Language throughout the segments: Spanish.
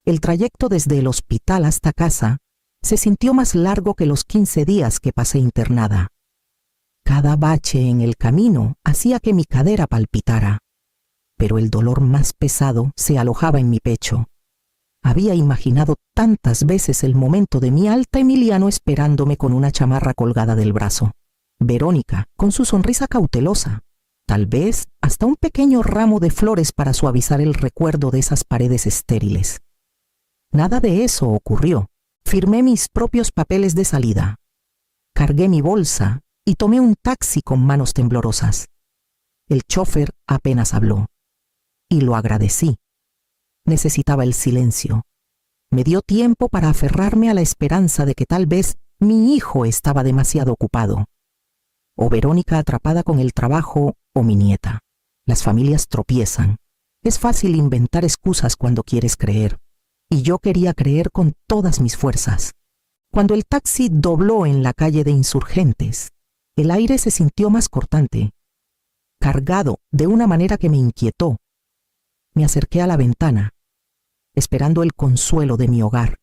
El trayecto desde el hospital hasta casa se sintió más largo que los 15 días que pasé internada. Cada bache en el camino hacía que mi cadera palpitara, pero el dolor más pesado se alojaba en mi pecho. Había imaginado tantas veces el momento de mi alta Emiliano esperándome con una chamarra colgada del brazo. Verónica, con su sonrisa cautelosa, tal vez hasta un pequeño ramo de flores para suavizar el recuerdo de esas paredes estériles. Nada de eso ocurrió. Firmé mis propios papeles de salida. Cargué mi bolsa y tomé un taxi con manos temblorosas. El chofer apenas habló. Y lo agradecí. Necesitaba el silencio. Me dio tiempo para aferrarme a la esperanza de que tal vez mi hijo estaba demasiado ocupado. O Verónica atrapada con el trabajo, o mi nieta. Las familias tropiezan. Es fácil inventar excusas cuando quieres creer. Y yo quería creer con todas mis fuerzas. Cuando el taxi dobló en la calle de Insurgentes, el aire se sintió más cortante, cargado de una manera que me inquietó. Me acerqué a la ventana, esperando el consuelo de mi hogar.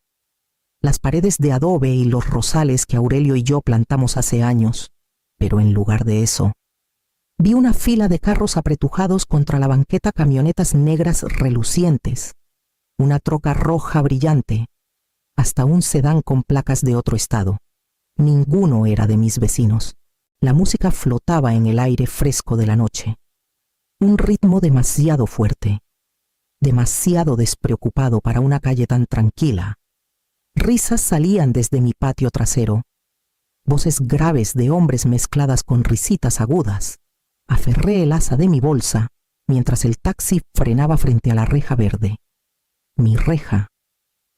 Las paredes de adobe y los rosales que Aurelio y yo plantamos hace años, pero en lugar de eso, vi una fila de carros apretujados contra la banqueta, camionetas negras relucientes, una troca roja brillante, hasta un sedán con placas de otro estado. Ninguno era de mis vecinos. La música flotaba en el aire fresco de la noche. Un ritmo demasiado fuerte, demasiado despreocupado para una calle tan tranquila. Risas salían desde mi patio trasero, voces graves de hombres mezcladas con risitas agudas. Aferré el asa de mi bolsa mientras el taxi frenaba frente a la reja verde. Mi reja,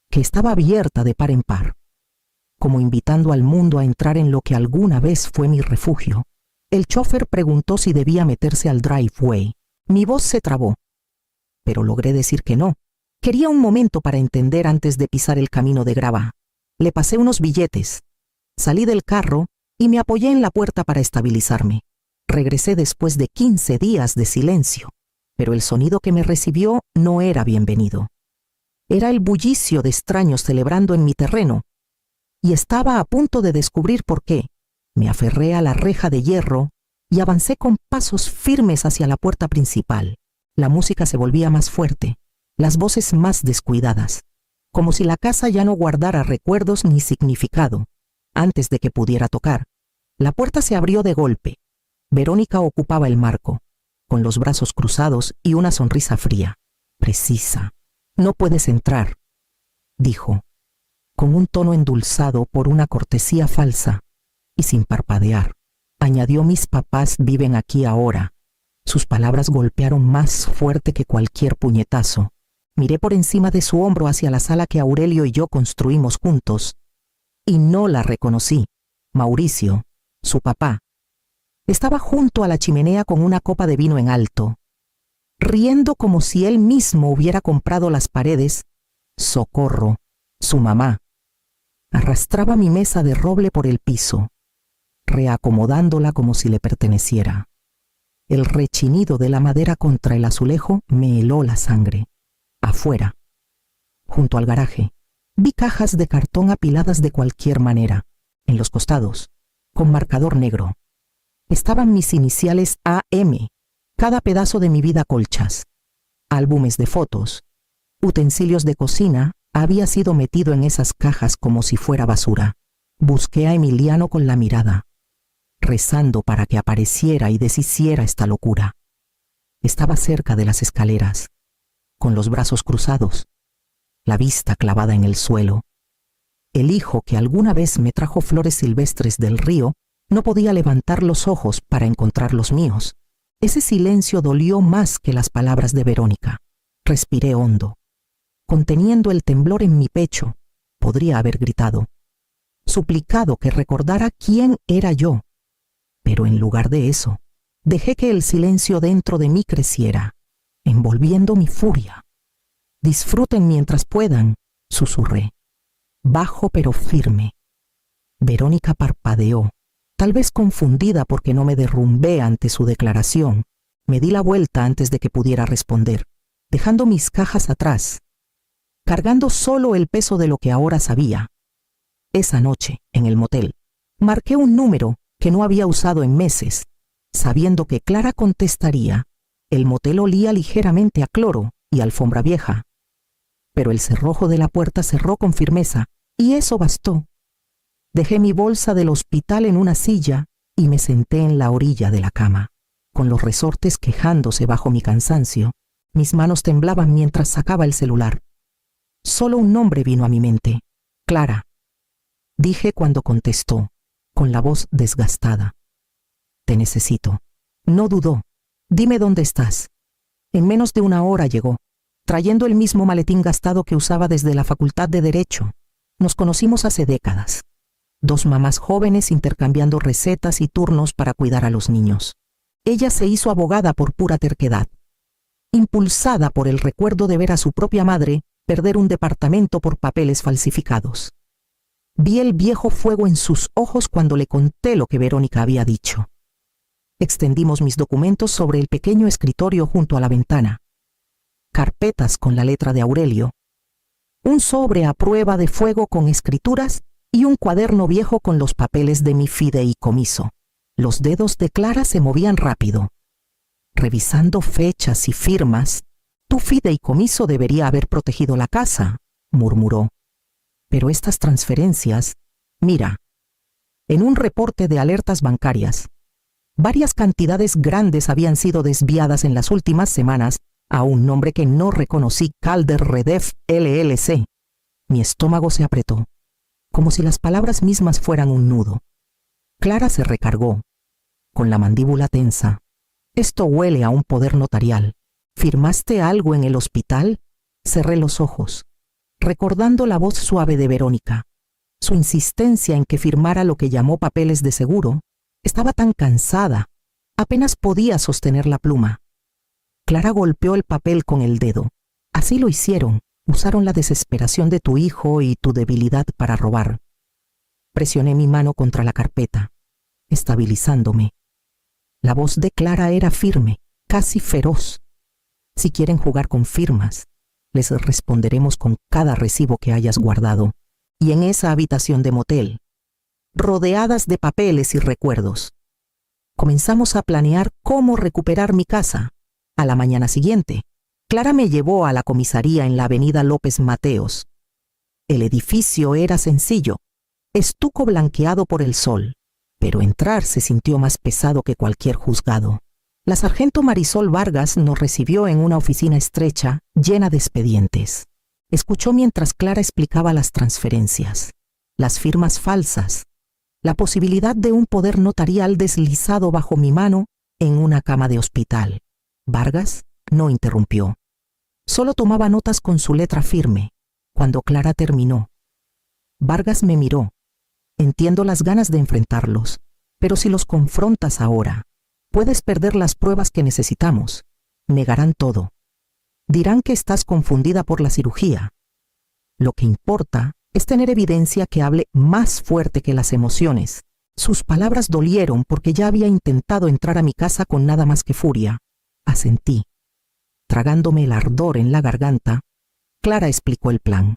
que estaba abierta de par en par, como invitando al mundo a entrar en lo que alguna vez fue mi refugio. El chofer preguntó si debía meterse al driveway. Mi voz se trabó, pero logré decir que no. Quería un momento para entender antes de pisar el camino de grava. Le pasé unos billetes. Salí del carro y me apoyé en la puerta para estabilizarme. Regresé después de 15 días de silencio, pero el sonido que me recibió no era bienvenido. Era el bullicio de extraños celebrando en mi terreno, y estaba a punto de descubrir por qué. Me aferré a la reja de hierro y avancé con pasos firmes hacia la puerta principal. La música se volvía más fuerte, las voces más descuidadas, como si la casa ya no guardara recuerdos ni significado. Antes de que pudiera tocar, la puerta se abrió de golpe. Verónica ocupaba el marco, con los brazos cruzados y una sonrisa fría. Precisa. No puedes entrar, dijo, con un tono endulzado por una cortesía falsa, y sin parpadear. Añadió: mis papás viven aquí ahora. Sus palabras golpearon más fuerte que cualquier puñetazo. Miré por encima de su hombro hacia la sala que Aurelio y yo construimos juntos, y no la reconocí. Mauricio, su papá, estaba junto a la chimenea con una copa de vino en alto, riendo como si él mismo hubiera comprado las paredes. Socorro, su mamá, arrastraba mi mesa de roble por el piso, reacomodándola como si le perteneciera. El rechinido de la madera contra el azulejo me heló la sangre. Afuera, junto al garaje, vi cajas de cartón apiladas de cualquier manera. En los costados, con marcador negro, estaban mis iniciales AM, cada pedazo de mi vida colchas. Álbumes de fotos, utensilios de cocina, había sido metido en esas cajas como si fuera basura. Busqué a Emiliano con la mirada, rezando para que apareciera y deshiciera esta locura. Estaba cerca de las escaleras, con los brazos cruzados, la vista clavada en el suelo. El hijo que alguna vez me trajo flores silvestres del río no podía levantar los ojos para encontrar los míos. Ese silencio dolió más que las palabras de Verónica. Respiré hondo. Conteniendo el temblor en mi pecho, podría haber gritado, suplicado que recordara quién era yo. Pero en lugar de eso, dejé que el silencio dentro de mí creciera, envolviendo mi furia. Disfruten mientras puedan, susurré, bajo pero firme. Verónica parpadeó, tal vez confundida porque no me derrumbé ante su declaración. Me di la vuelta antes de que pudiera responder, dejando mis cajas atrás. cargando solo el peso de lo que ahora sabía. Esa noche, en el motel, marqué un número que no había usado en meses, sabiendo que Clara contestaría. El motel olía ligeramente a cloro y alfombra vieja. Pero el cerrojo de la puerta cerró con firmeza, y eso bastó. Dejé mi bolsa del hospital en una silla y me senté en la orilla de la cama, con los resortes quejándose bajo mi cansancio. Mis manos temblaban mientras sacaba el celular. Solo un nombre vino a mi mente: Clara. Dije cuando contestó, con la voz desgastada. Te necesito. No dudó. Dime dónde estás. En menos de una hora llegó, trayendo el mismo maletín gastado que usaba desde la Facultad de Derecho. Nos conocimos hace décadas. Dos mamás jóvenes intercambiando recetas y turnos para cuidar a los niños. Ella se hizo abogada por pura terquedad, impulsada por el recuerdo de ver a su propia madre perder un departamento por papeles falsificados. Vi el viejo fuego en sus ojos cuando le conté lo que Verónica había dicho. Extendimos mis documentos sobre el pequeño escritorio junto a la ventana. Carpetas con la letra de Aurelio, un sobre a prueba de fuego con escrituras y un cuaderno viejo con los papeles de mi fideicomiso. Los dedos de Clara se movían rápido. Revisando fechas y firmas, tu fideicomiso debería haber protegido la casa, murmuró. Pero estas transferencias, mira, en un reporte de alertas bancarias, varias cantidades grandes habían sido desviadas en las últimas semanas a un nombre que no reconocí: Calder Redef LLC. Mi estómago se apretó, como si las palabras mismas fueran un nudo. Clara se recargó, con la mandíbula tensa. Esto huele a un poder notarial. ¿Firmaste algo en el hospital? Cerré los ojos, recordando la voz suave de Verónica. Su insistencia en que firmara lo que llamó papeles de seguro. Estaba tan cansada, apenas podía sostener la pluma. Clara golpeó el papel con el dedo. Así lo hicieron. Usaron la desesperación de tu hijo y tu debilidad para robar. Presioné mi mano contra la carpeta, estabilizándome. La voz de Clara era firme, casi feroz. Si quieren jugar con firmas, les responderemos con cada recibo que hayas guardado. Y en esa habitación de motel, rodeadas de papeles y recuerdos, comenzamos a planear cómo recuperar mi casa. A la mañana siguiente, Clara me llevó a la comisaría en la avenida López Mateos. El edificio era sencillo, estuco blanqueado por el sol, pero entrar se sintió más pesado que cualquier juzgado. La sargento Marisol Vargas nos recibió en una oficina estrecha, llena de expedientes. Escuchó mientras Clara explicaba las transferencias, las firmas falsas, la posibilidad de un poder notarial deslizado bajo mi mano en una cama de hospital. Vargas no interrumpió. Solo tomaba notas con su letra firme. Cuando Clara terminó, Vargas me miró. Entiendo las ganas de enfrentarlos, pero si los confrontas ahora, puedes perder las pruebas que necesitamos. Negarán todo. Dirán que estás confundida por la cirugía. Lo que importa es tener evidencia que hable más fuerte que las emociones. Sus palabras dolieron porque ya había intentado entrar a mi casa con nada más que furia. Asentí. Tragándome el ardor en la garganta, Clara explicó el plan.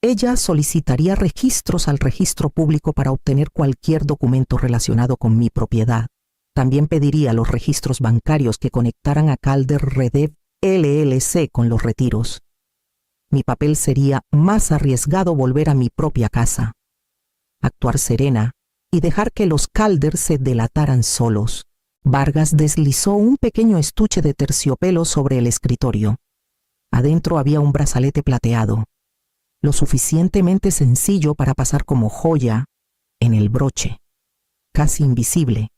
Ella solicitaría registros al registro público para obtener cualquier documento relacionado con mi propiedad. También pediría los registros bancarios que conectaran a Calder Redef LLC con los retiros. Mi papel sería más arriesgado volver a mi propia casa, actuar serena y dejar que los Calder se delataran solos. Vargas deslizó un pequeño estuche de terciopelo sobre el escritorio. Adentro había un brazalete plateado, lo suficientemente sencillo para pasar como joya en el broche, casi invisible.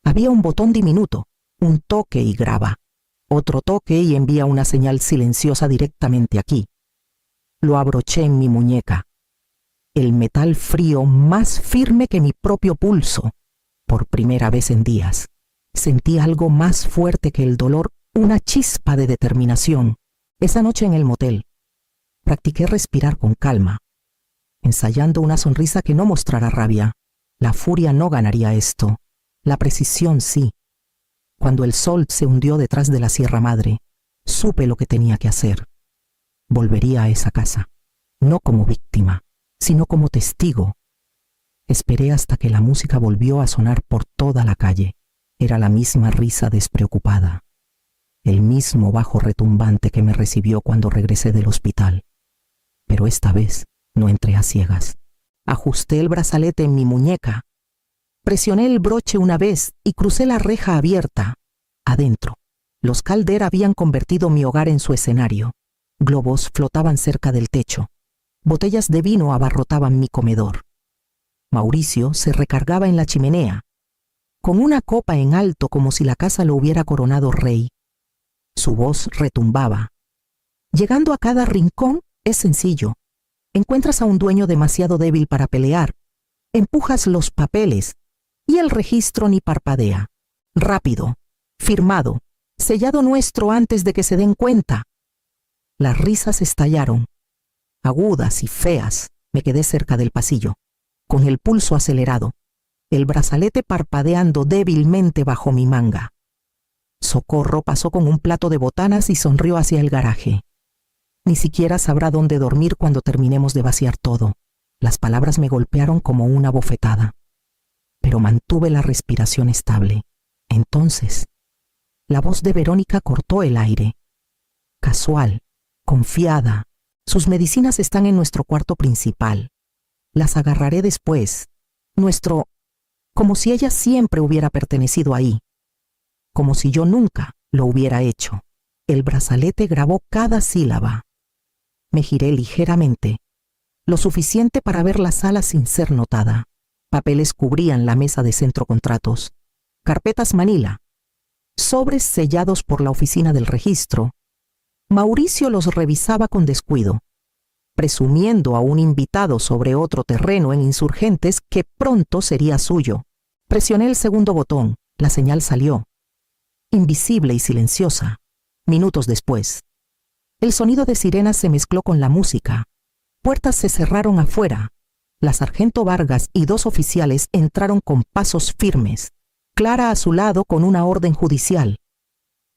Había un botón diminuto, un toque y graba, otro toque y envía una señal silenciosa directamente aquí. Lo abroché en mi muñeca. El metal frío más firme que mi propio pulso. Por primera vez en días, sentí algo más fuerte que el dolor, una chispa de determinación. Esa noche en el motel, practiqué respirar con calma, ensayando una sonrisa que no mostrara rabia. La furia no ganaría esto. La precisión sí. Cuando el sol se hundió detrás de la Sierra Madre, supe lo que tenía que hacer. Volvería a esa casa, no como víctima, sino como testigo. Esperé hasta que la música volvió a sonar por toda la calle. Era la misma risa despreocupada, el mismo bajo retumbante que me recibió cuando regresé del hospital. Pero esta vez no entré a ciegas. Ajusté el brazalete en mi muñeca, presioné el broche una vez y crucé la reja abierta. Adentro, los Calder habían convertido mi hogar en su escenario. Globos flotaban cerca del techo. Botellas de vino abarrotaban mi comedor. Mauricio se recargaba en la chimenea, con una copa en alto como si la casa lo hubiera coronado rey. Su voz retumbaba. Llegando a cada rincón es sencillo. Encuentras a un dueño demasiado débil para pelear. Empujas los papeles y el registro ni parpadea. Rápido, firmado, sellado nuestro antes de que se den cuenta. Las risas estallaron. Agudas y feas, me quedé cerca del pasillo, con el pulso acelerado, el brazalete parpadeando débilmente bajo mi manga. Socorro pasó con un plato de botanas y sonrió hacia el garaje. Ni siquiera sabrá dónde dormir cuando terminemos de vaciar todo. Las palabras me golpearon como una bofetada. Pero mantuve la respiración estable. Entonces, la voz de Verónica cortó el aire. Casual, confiada. Sus medicinas están en nuestro cuarto principal. Las agarraré después. Como si ella siempre hubiera pertenecido ahí. Como si yo nunca lo hubiera hecho. El brazalete grabó cada sílaba. Me giré ligeramente, lo suficiente para ver la sala sin ser notada. Papeles cubrían la mesa de centro contratos. Carpetas Manila. Sobres sellados por la oficina del registro. Mauricio los revisaba con descuido, presumiendo a un invitado sobre otro terreno en Insurgentes que pronto sería suyo. Presioné el segundo botón. La señal salió, invisible y silenciosa. Minutos después, el sonido de sirenas se mezcló con la música. Puertas se cerraron afuera. La sargento Vargas y 2 oficiales entraron con pasos firmes. Clara a su lado con una orden judicial.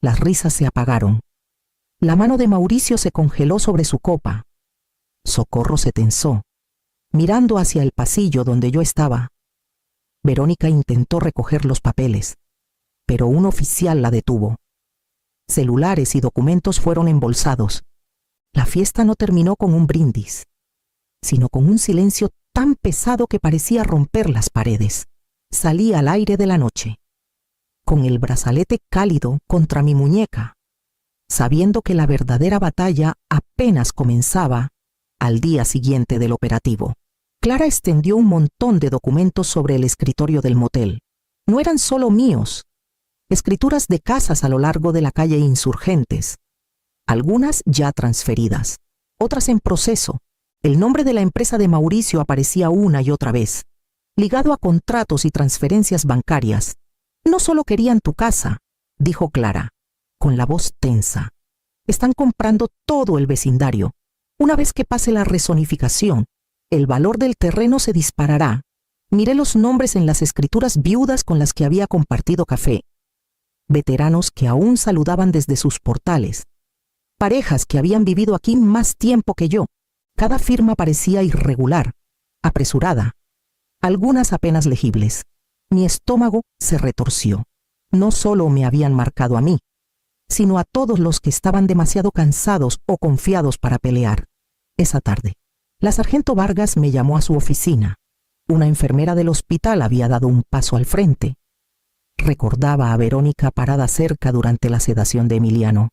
Las risas se apagaron. La mano de Mauricio se congeló sobre su copa. Socorro se tensó, mirando hacia el pasillo donde yo estaba. Verónica intentó recoger los papeles, pero un oficial la detuvo. Celulares y documentos fueron embolsados. La fiesta no terminó con un brindis, sino con un silencio tan pesado que parecía romper las paredes. Salí al aire de la noche, con el brazalete cálido contra mi muñeca, sabiendo que la verdadera batalla apenas comenzaba al día siguiente del operativo. Clara extendió un montón de documentos sobre el escritorio del motel. No eran solo míos. Escrituras de casas a lo largo de la calle Insurgentes, algunas ya transferidas, otras en proceso. El nombre de la empresa de Mauricio aparecía una y otra vez, ligado a contratos y transferencias bancarias. No solo querían tu casa, dijo Clara, con la voz tensa. Están comprando todo el vecindario. Una vez que pase la rezonificación, el valor del terreno se disparará. Miré los nombres en las escrituras viudas con las que había compartido café. Veteranos que aún saludaban desde sus portales. Parejas que habían vivido aquí más tiempo que yo. Cada firma parecía irregular, apresurada. Algunas apenas legibles. Mi estómago se retorció. No solo me habían marcado a mí, sino a todos los que estaban demasiado cansados o confiados para pelear. Esa tarde, la sargento Vargas me llamó a su oficina. Una enfermera del hospital había dado un paso al frente. Recordaba a Verónica parada cerca durante la sedación de Emiliano.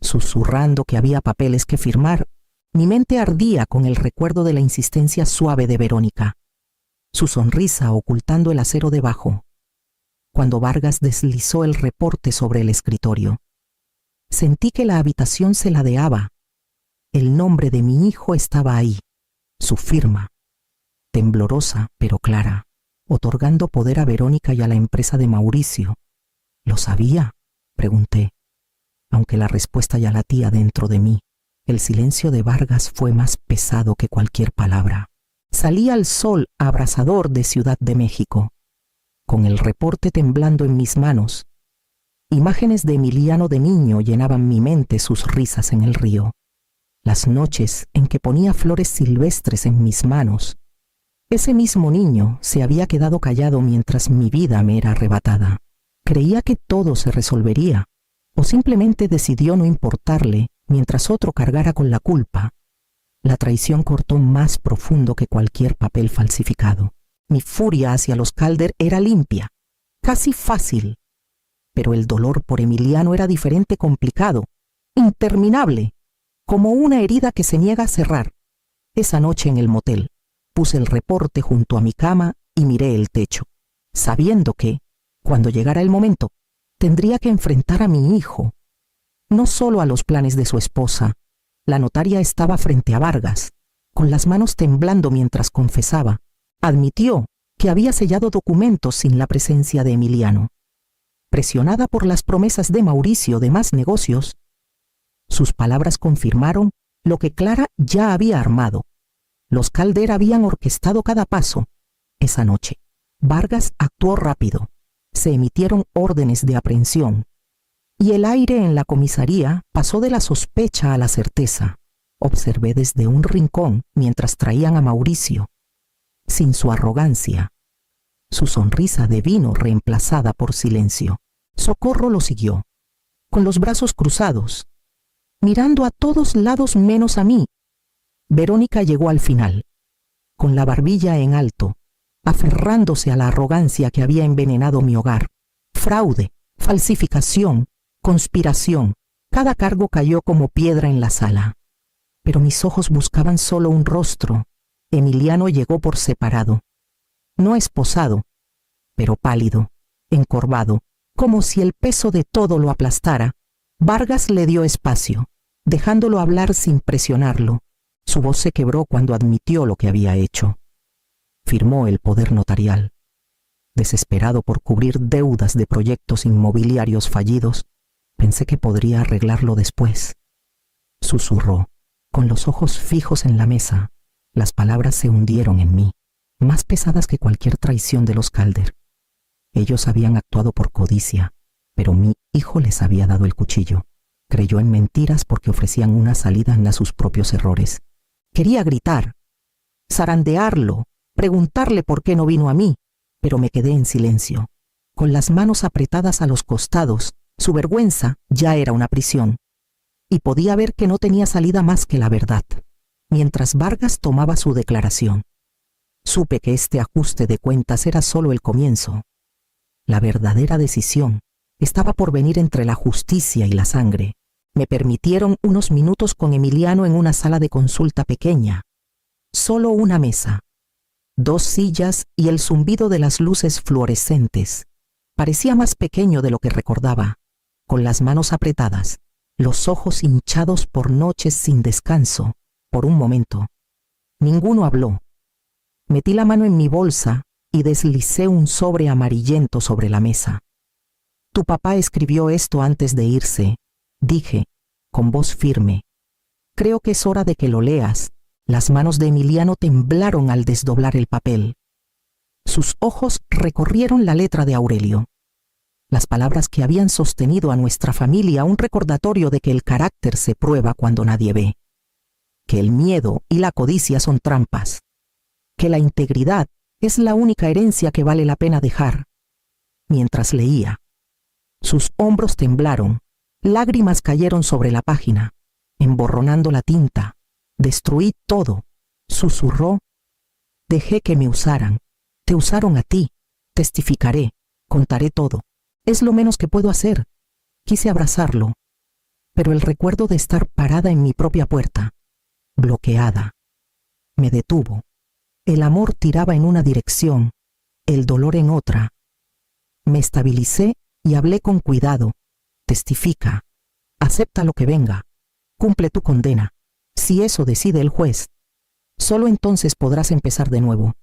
Susurrando que había papeles que firmar, mi mente ardía con el recuerdo de la insistencia suave de Verónica, su sonrisa ocultando el acero debajo. Cuando Vargas deslizó el reporte sobre el escritorio, sentí que la habitación se ladeaba. El nombre de mi hijo estaba ahí, su firma, temblorosa pero clara, otorgando poder a Verónica y a la empresa de Mauricio. ¿Lo sabía?, pregunté, aunque la respuesta ya latía dentro de mí. El silencio de Vargas fue más pesado que cualquier palabra. Salí al sol abrasador de Ciudad de México, con el reporte temblando en mis manos. Imágenes de Emiliano de niño llenaban mi mente, sus risas en el río, las noches en que ponía flores silvestres en mis manos. Ese mismo niño se había quedado callado mientras mi vida me era arrebatada. Creía que todo se resolvería, o simplemente decidió no importarle mientras otro cargara con la culpa. La traición cortó más profundo que cualquier papel falsificado. Mi furia hacia los Calder era limpia, casi fácil, pero el dolor por Emiliano era diferente, complicado, interminable, como una herida que se niega a cerrar. Esa noche en el motel, puse el reporte junto a mi cama y miré el techo, sabiendo que, cuando llegara el momento, tendría que enfrentar a mi hijo, no solo a los planes de su esposa. La notaria estaba frente a Vargas, con las manos temblando mientras confesaba. Admitió que había sellado documentos sin la presencia de Emiliano. Presionada por las promesas de Mauricio de más negocios, sus palabras confirmaron lo que Clara ya había armado. Los Calder habían orquestado cada paso. Esa noche, Vargas actuó rápido. Se emitieron órdenes de aprehensión, y el aire en la comisaría pasó de la sospecha a la certeza. Observé desde un rincón mientras traían a Mauricio, sin su arrogancia, su sonrisa de vino reemplazada por silencio. Socorro lo siguió, con los brazos cruzados, mirando a todos lados menos a mí. Verónica llegó al final, con la barbilla en alto, aferrándose a la arrogancia que había envenenado mi hogar. Fraude, falsificación, conspiración. Cada cargo cayó como piedra en la sala. Pero mis ojos buscaban solo un rostro. Emiliano llegó por separado. No esposado, pero pálido, encorvado, como si el peso de todo lo aplastara. Vargas le dio espacio, dejándolo hablar sin presionarlo. Su voz se quebró cuando admitió lo que había hecho. Firmó el poder notarial. Desesperado por cubrir deudas de proyectos inmobiliarios fallidos, pensé que podría arreglarlo después. Susurró, con los ojos fijos en la mesa. Las palabras se hundieron en mí, más pesadas que cualquier traición de los Calder. Ellos habían actuado por codicia, pero mi hijo les había dado el cuchillo. Creyó en mentiras porque ofrecían una salida a sus propios errores. Quería gritar, zarandearlo, preguntarle por qué no vino a mí, pero me quedé en silencio, con las manos apretadas a los costados. Su vergüenza ya era una prisión, y podía ver que no tenía salida más que la verdad. Mientras Vargas tomaba su declaración, supe que este ajuste de cuentas era solo el comienzo. La verdadera decisión estaba por venir entre la justicia y la sangre. Me permitieron unos minutos con Emiliano en una sala de consulta pequeña. Solo una mesa, 2 sillas y el zumbido de las luces fluorescentes. Parecía más pequeño de lo que recordaba, con las manos apretadas, los ojos hinchados por noches sin descanso. Por un momento, ninguno habló. Metí la mano en mi bolsa y deslicé un sobre amarillento sobre la mesa. Tu papá escribió esto antes de irse, dije, con voz firme. Creo que es hora de que lo leas. Las manos de Emiliano temblaron al desdoblar el papel. Sus ojos recorrieron la letra de Aurelio. Las palabras que habían sostenido a nuestra familia, un recordatorio de que el carácter se prueba cuando nadie ve, que el miedo y la codicia son trampas, que la integridad es la única herencia que vale la pena dejar. Mientras leía, sus hombros temblaron, lágrimas cayeron sobre la página, emborronando la tinta. Destruí todo, susurró. Dejé que me usaran. Te usaron a ti. Testificaré, contaré todo. Es lo menos que puedo hacer. Quise abrazarlo, pero el recuerdo de estar parada en mi propia puerta, bloqueada, me detuvo. El amor tiraba en una dirección, el dolor en otra. Me estabilicé y hablé con cuidado. Testifica, acepta lo que venga, cumple tu condena. Si eso decide el juez, solo entonces podrás empezar de nuevo.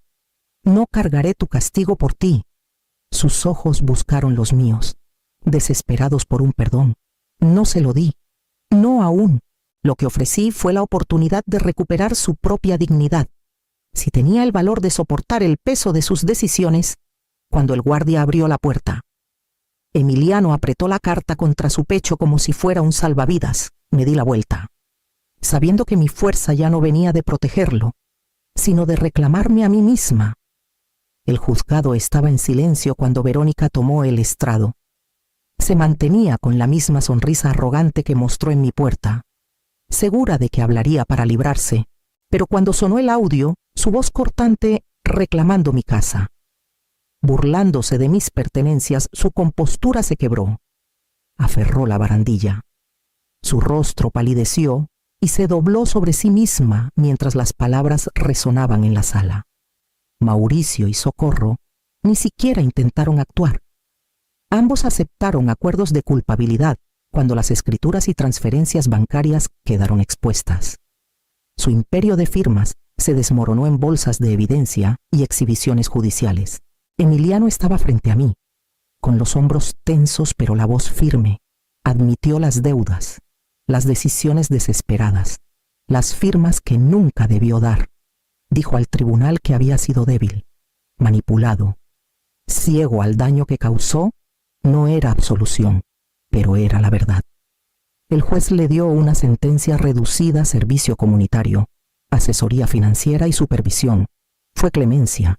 No cargaré tu castigo por ti. Sus ojos buscaron los míos, desesperados por un perdón. No se lo di, no aún. Lo que ofrecí fue la oportunidad de recuperar su propia dignidad. Si tenía el valor de soportar el peso de sus decisiones, cuando el guardia abrió la puerta, Emiliano apretó la carta contra su pecho como si fuera un salvavidas. Me di la vuelta. sabiendo que mi fuerza ya no venía de protegerlo, sino de reclamarme a mí misma. El juzgado estaba en silencio cuando Verónica tomó el estrado. Se mantenía con la misma sonrisa arrogante que mostró en mi puerta, segura de que hablaría para librarse, pero cuando sonó el audio, su voz cortante reclamando mi casa. Burlándose de mis pertenencias, su compostura se quebró. Aferró la barandilla. Su rostro palideció y se dobló sobre sí misma mientras las palabras resonaban en la sala. Mauricio y Socorro ni siquiera intentaron actuar. Ambos aceptaron acuerdos de culpabilidad cuando las escrituras y transferencias bancarias quedaron expuestas. Su imperio de firmas se desmoronó en bolsas de evidencia y exhibiciones judiciales. Emiliano estaba frente a mí, con los hombros tensos pero la voz firme. Admitió las deudas, las decisiones desesperadas, las firmas que nunca debió dar. Dijo al tribunal que había sido débil, manipulado, ciego al daño que causó. No era absolución, pero era la verdad. El juez le dio una sentencia reducida a servicio comunitario, asesoría financiera y supervisión. Fue clemencia,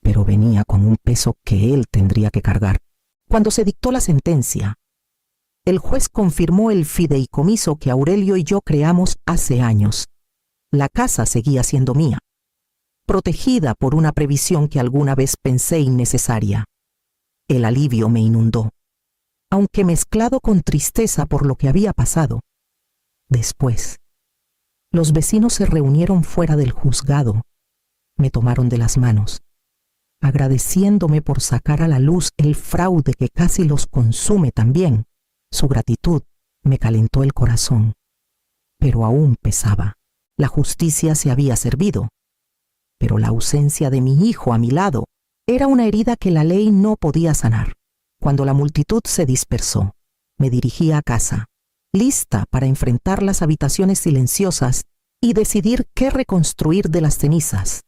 pero venía con un peso que él tendría que cargar. Cuando se dictó la sentencia, el juez confirmó el fideicomiso que Aurelio y yo creamos hace años. La casa seguía siendo mía, protegida por una previsión que alguna vez pensé innecesaria. El alivio me inundó, aunque mezclado con tristeza por lo que había pasado. Después, los vecinos se reunieron fuera del juzgado, me tomaron de las manos, agradeciéndome por sacar a la luz el fraude que casi los consume también. Su gratitud me calentó el corazón, pero aún pesaba. La justicia se había servido, pero la ausencia de mi hijo a mi lado era una herida que la ley no podía sanar. Cuando la multitud se dispersó, me dirigí a casa, lista para enfrentar las habitaciones silenciosas y decidir qué reconstruir de las cenizas.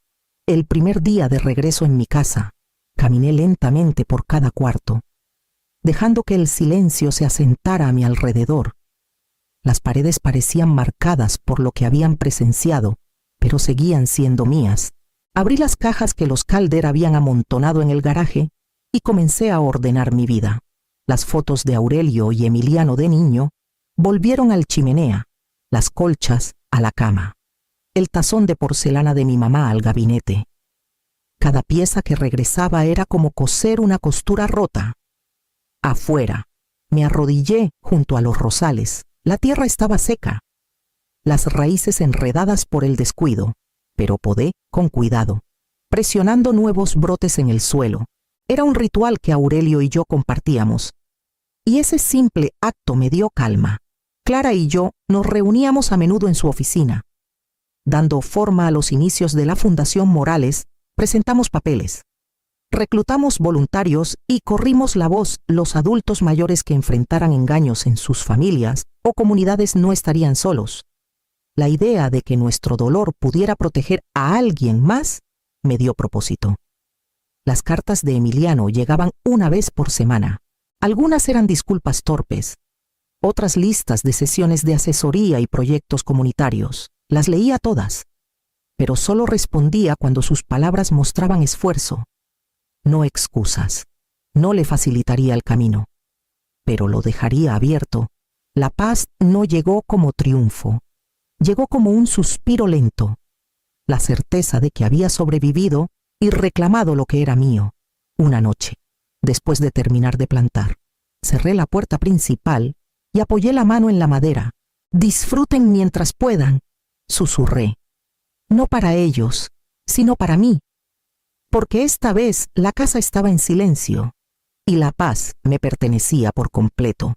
El primer día de regreso en mi casa, caminé lentamente por cada cuarto, dejando que el silencio se asentara a mi alrededor. Las paredes parecían marcadas por lo que habían presenciado, pero seguían siendo mías. Abrí las cajas que los Calder habían amontonado en el garaje y comencé a ordenar mi vida. Las fotos de Aurelio y Emiliano de niño volvieron al chimenea, las colchas a la cama, el tazón de porcelana de mi mamá al gabinete. Cada pieza que regresaba era como coser una costura rota. Afuera, me arrodillé junto a los rosales. La tierra estaba seca, las raíces enredadas por el descuido, pero podé con cuidado, presionando nuevos brotes en el suelo. Era un ritual que Aurelio y yo compartíamos, y ese simple acto me dio calma. Clara y yo nos reuníamos a menudo en su oficina. Dando forma a los inicios de la Fundación Morales, presentamos papeles, reclutamos voluntarios y corrimos la voz. Los adultos mayores que enfrentaran engaños en sus familias o comunidades no estarían solos. La idea de que nuestro dolor pudiera proteger a alguien más me dio propósito. Las cartas de Emiliano llegaban una vez por semana. Algunas eran disculpas torpes, otras listas de sesiones de asesoría y proyectos comunitarios. Las leía todas, pero solo respondía cuando sus palabras mostraban esfuerzo, no excusas. No le facilitaría el camino, pero lo dejaría abierto. La paz no llegó como triunfo. Llegó como un suspiro lento, la certeza de que había sobrevivido y reclamado lo que era mío. Una noche, después de terminar de plantar, cerré la puerta principal y apoyé la mano en la madera. Disfruten mientras puedan, susurré. No para ellos, sino para mí, porque esta vez la casa estaba en silencio y la paz me pertenecía por completo.